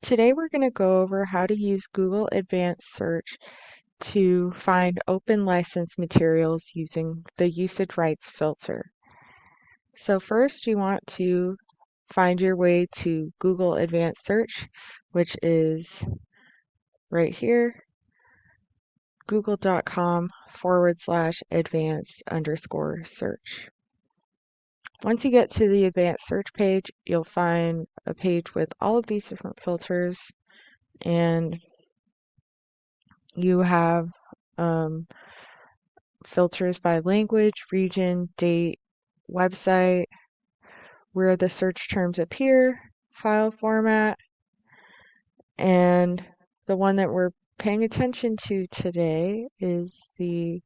Today we're going to go over how to use Google Advanced Search to find open license materials using the usage rights filter. So first you want to find your way to Google Advanced Search, which is right here, google.com/advanced_search. Once you get to the advanced search page, you'll find a page with all of these different filters, and you have filters by language, region, date, website, where the search terms appear, file format, and the one that we're paying attention to today is the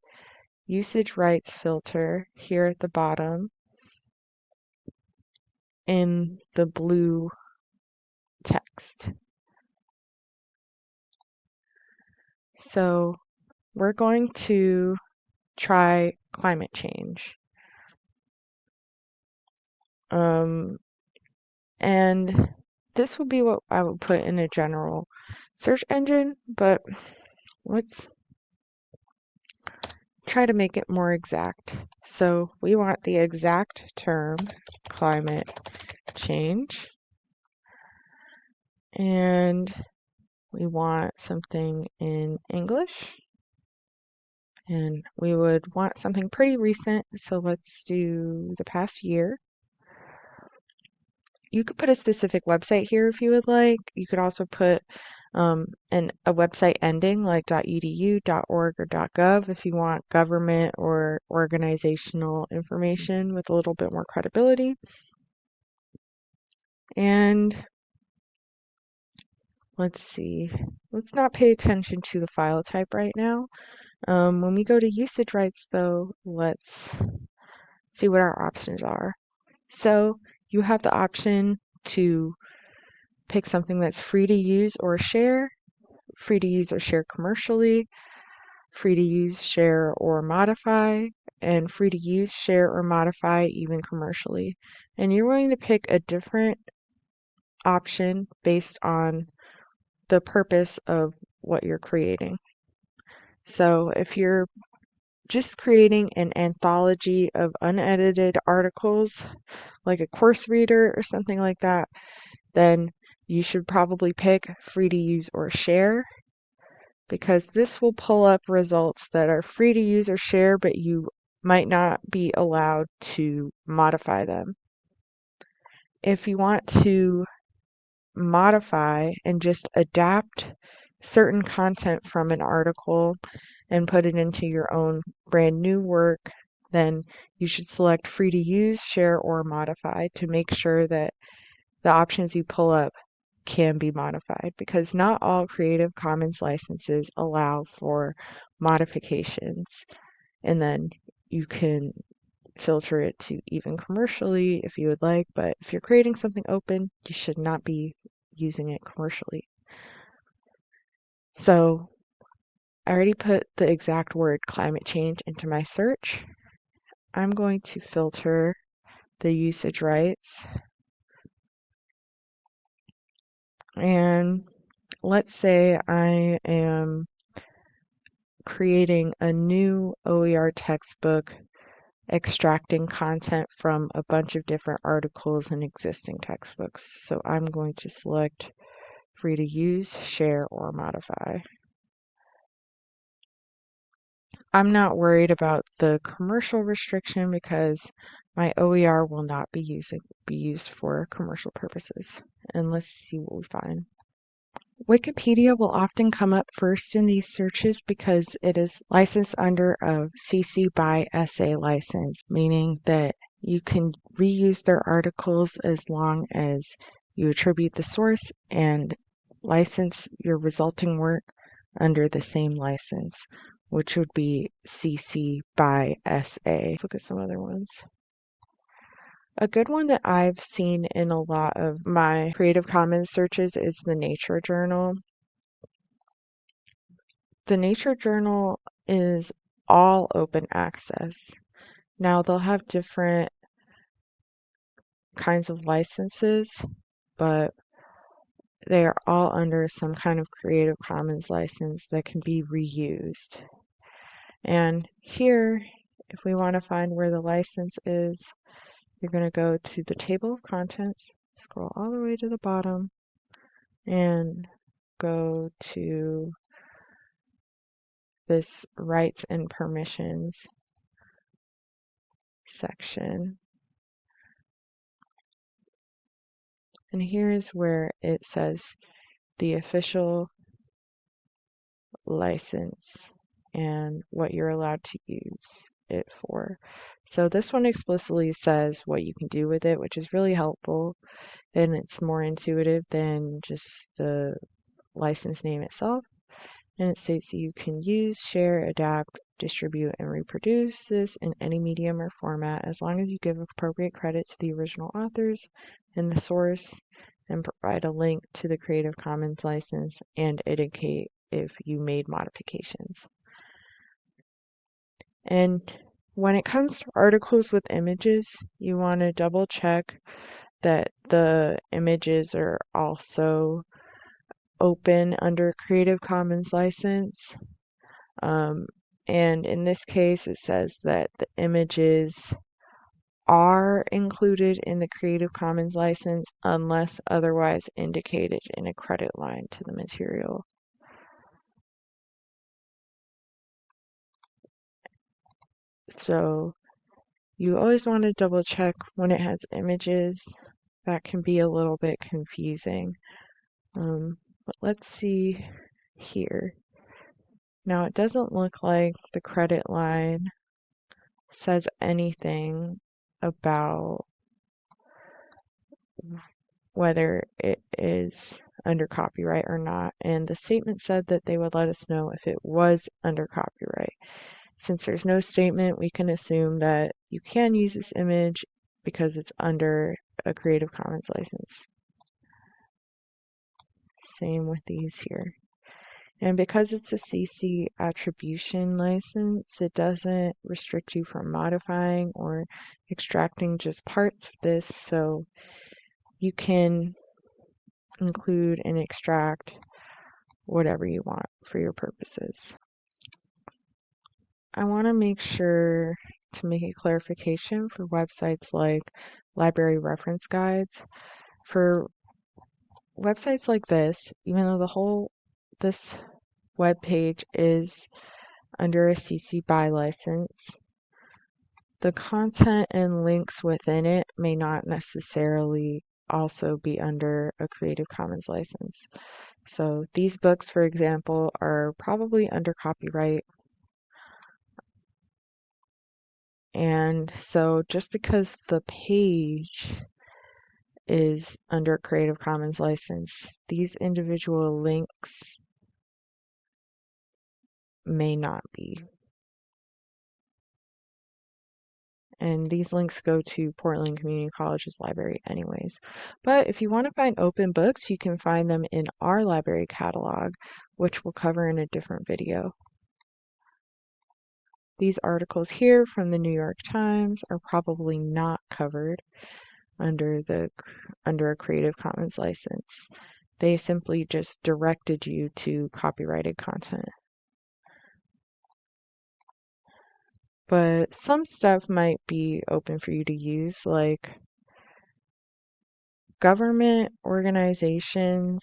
usage rights filter here at the bottom in the blue text. So we're going to try climate change. And this would be what I would put in a general search engine, but let's try to make it more exact. So we want the exact term, climate change, and we want something in English, and we would want something pretty recent, so let's do the past year. You could put a specific website here if you would like. You could also put a website ending like .edu, .org, or .gov if you want government or organizational information with a little bit more credibility. And let's see. Let's not pay attention to the file type right now. When we go to usage rights, though, let's see what our options are. So you have the option to pick something that's free to use or share commercially, free to use, share, or modify, and free to use, share, or modify even commercially. And you're going to pick a different option based on the purpose of what you're creating. So if you're just creating an anthology of unedited articles, like a course reader or something like that, then you should probably pick free to use or share, because this will pull up results that are free to use or share, but you might not be allowed to modify them. If you want to modify and just adapt certain content from an article and put it into your own brand new work, then you should select free to use, share, or modify to make sure that the options you pull up can be modified, because not all Creative Commons licenses allow for modifications. And then you can filter it to even commercially if you would like, but if you're creating something open, you should not be using it commercially. So I already put the exact word climate change into my search. I'm going to filter the usage rights. And let's say I am creating a new OER textbook, extracting content from a bunch of different articles and existing textbooks. So I'm going to select free to use, share, or modify. I'm not worried about the commercial restriction because my OER will not be used for commercial purposes. And let's see what we find. Wikipedia will often come up first in these searches because it is licensed under a CC by SA license, meaning that you can reuse their articles as long as you attribute the source and license your resulting work under the same license, which would be CC by SA. Let's look at some other ones. A good one that I've seen in a lot of my Creative Commons searches is the Nature Journal. The Nature Journal is all open access. Now, they'll have different kinds of licenses, but they are all under some kind of Creative Commons license that can be reused. And here, if we want to find where the license is, you're going to go to the table of contents, scroll all the way to the bottom, and go to this rights and permissions section. And here's where it says the official license and what you're allowed to use it for. So this one explicitly says what you can do with it, which is really helpful, and it's more intuitive than just the license name itself. And it states you can use, share, adapt, distribute, and reproduce this in any medium or format as long as you give appropriate credit to the original authors and the source and provide a link to the Creative Commons license and indicate if you made modifications. And when it comes to articles with images, you want to double check that the images are also open under Creative Commons license. And in this case, it says that the images are included in the Creative Commons license unless otherwise indicated in a credit line to the material. So you always want to double check when it has images. That can be a little bit confusing. But let's see here. Now it doesn't look like the credit line says anything about whether it is under copyright or not, and the statement said that they would let us know if it was under copyright. Since there's no statement, we can assume that you can use this image because it's under a Creative Commons license. Same with these here. And because it's a CC attribution license, it doesn't restrict you from modifying or extracting just parts of this, so you can include and extract whatever you want for your purposes. I want to make sure to make a clarification for websites like library reference guides. For websites like this, even though this web page is under a CC BY license, the content and links within it may not necessarily also be under a Creative Commons license. So these books, for example, are probably under copyright. And so just because the page is under Creative Commons license, these individual links may not be. And these links go to Portland Community College's library anyways. But if you want to find open books, you can find them in our library catalog, which we'll cover in a different video. These articles here from the New York Times are probably not covered under a Creative Commons license. They simply just directed you to copyrighted content. But some stuff might be open for you to use, like government organizations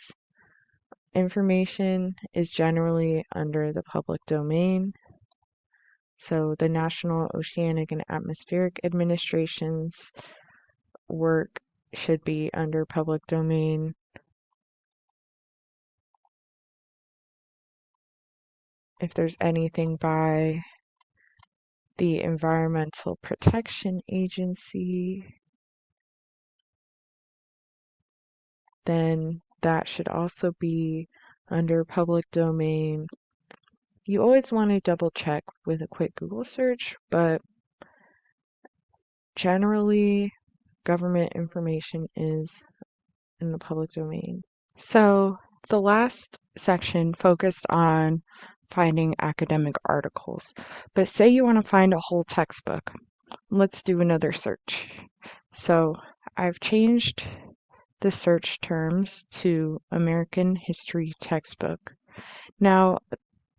information is generally under the public domain. So the National Oceanic and Atmospheric Administration's work should be under public domain. If there's anything by the Environmental Protection Agency, then that should also be under public domain. You always want to double check with a quick Google search, but generally government information is in the public domain. So the last section focused on finding academic articles, but say you want to find a whole textbook. Let's do another search. So I've changed the search terms to American history textbook. Now,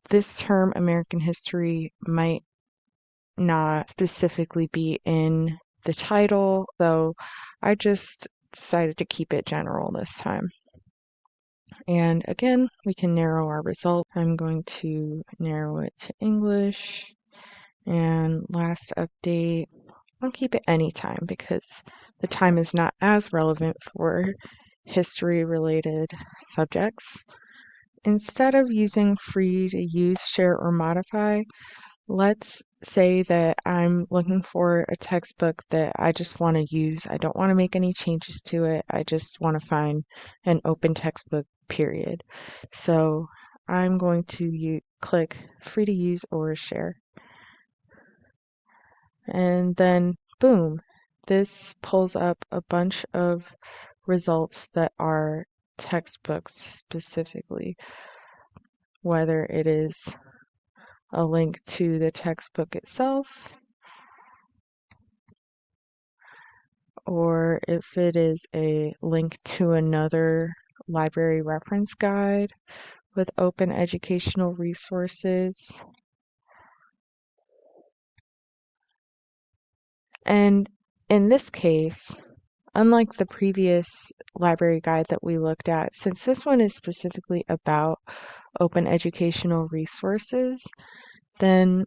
this term American history might not specifically be in the title, though I just decided to keep it general this time. And again, we can narrow our result. I'm going to narrow it to English. And last update, I'll keep it anytime because the time is not as relevant for history related subjects. Instead of using free to use, share, or modify, let's say that I'm looking for a textbook that I just want to use. I don't want to make any changes to it. I just want to find an open textbook, period. So I'm going to click free to use or share. And then boom, this pulls up a bunch of results that are textbooks specifically, whether it is a link to the textbook itself, or if it is a link to another library reference guide with open educational resources. And in this case, unlike the previous library guide that we looked at, since this one is specifically about open educational resources, then,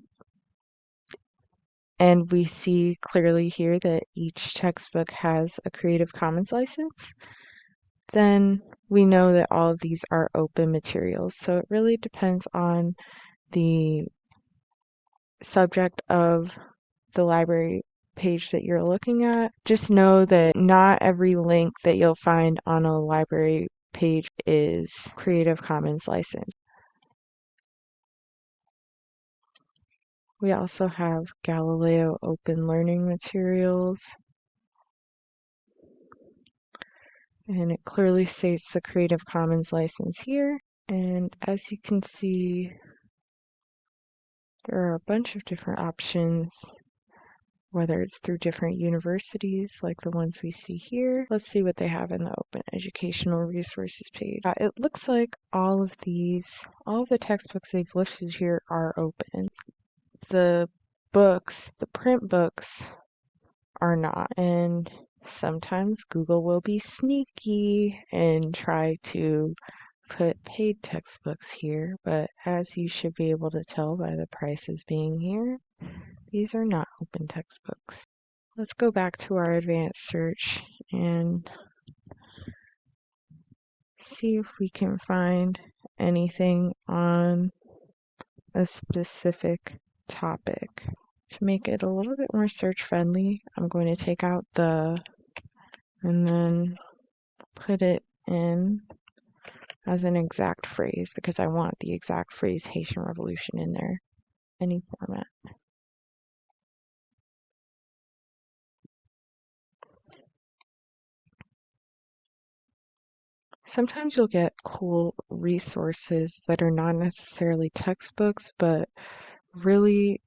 and we see clearly here that each textbook has a Creative Commons license, then we know that all of these are open materials. So it really depends on the subject of the library page that you're looking at. Just know that not every link that you'll find on a library page is Creative Commons licensed. We also have Galileo Open Learning Materials, and it clearly states the Creative Commons license here. And as you can see, there are a bunch of different options, whether it's through different universities like the ones we see here. Let's see what they have in the Open Educational Resources page. It looks like all of the textbooks they've listed here are open. The print books are not. And sometimes Google will be sneaky and try to put paid textbooks here, but as you should be able to tell by the prices being here, these are not open textbooks. Let's go back to our advanced search and see if we can find anything on a specific topic. To make it a little bit more search friendly, I'm going to take out the and then put it in as an exact phrase because I want the exact phrase Haitian Revolution in there, any format. Sometimes you'll get cool resources that are not necessarily textbooks, but really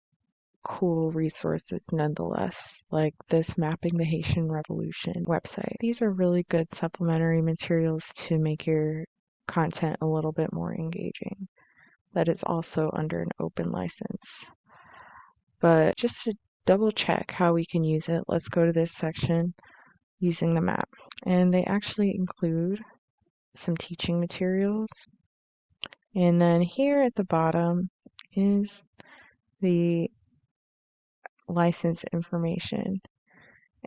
cool resources nonetheless, like this Mapping the Haitian Revolution website. These are really good supplementary materials to make your content a little bit more engaging. That is also under an open license. But just to double check how we can use it, let's go to this section using the map. And they actually include some teaching materials. And then here at the bottom is the license information.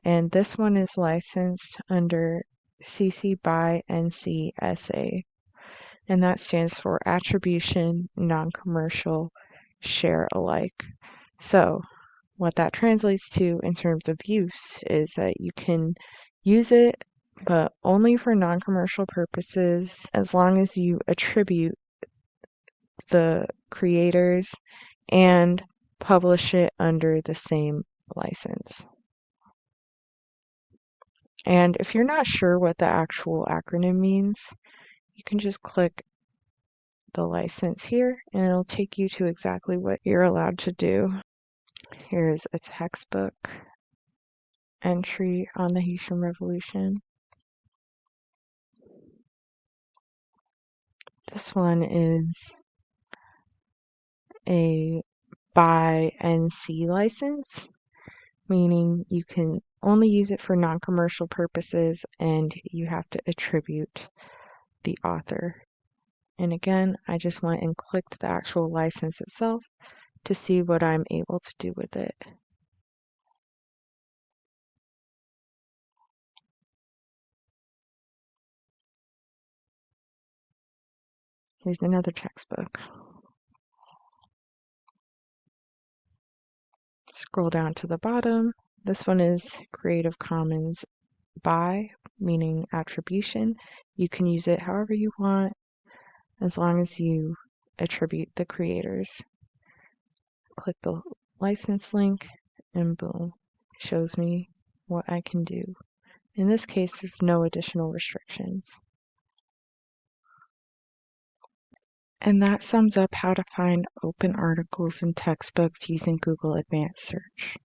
And this one is licensed under CC by NC SA. And that stands for Attribution, Non-Commercial, Share Alike. So what that translates to in terms of use is that you can use it, but only for non-commercial purposes as long as you attribute the creators and publish it under the same license. And if you're not sure what the actual acronym means, you can just click the license here and it'll take you to exactly what you're allowed to do. Here's a textbook entry on the Haitian Revolution. This one is a by NC license, meaning you can only use it for non-commercial purposes and you have to attribute the author. And again, I just went and clicked the actual license itself to see what I'm able to do with it. Here's another textbook. Scroll down to the bottom. This one is Creative Commons by, meaning attribution. You can use it however you want as long as you attribute the creators. Click the license link and boom, it shows me what I can do. In this case, there's no additional restrictions. And that sums up how to find open articles and textbooks using Google Advanced Search.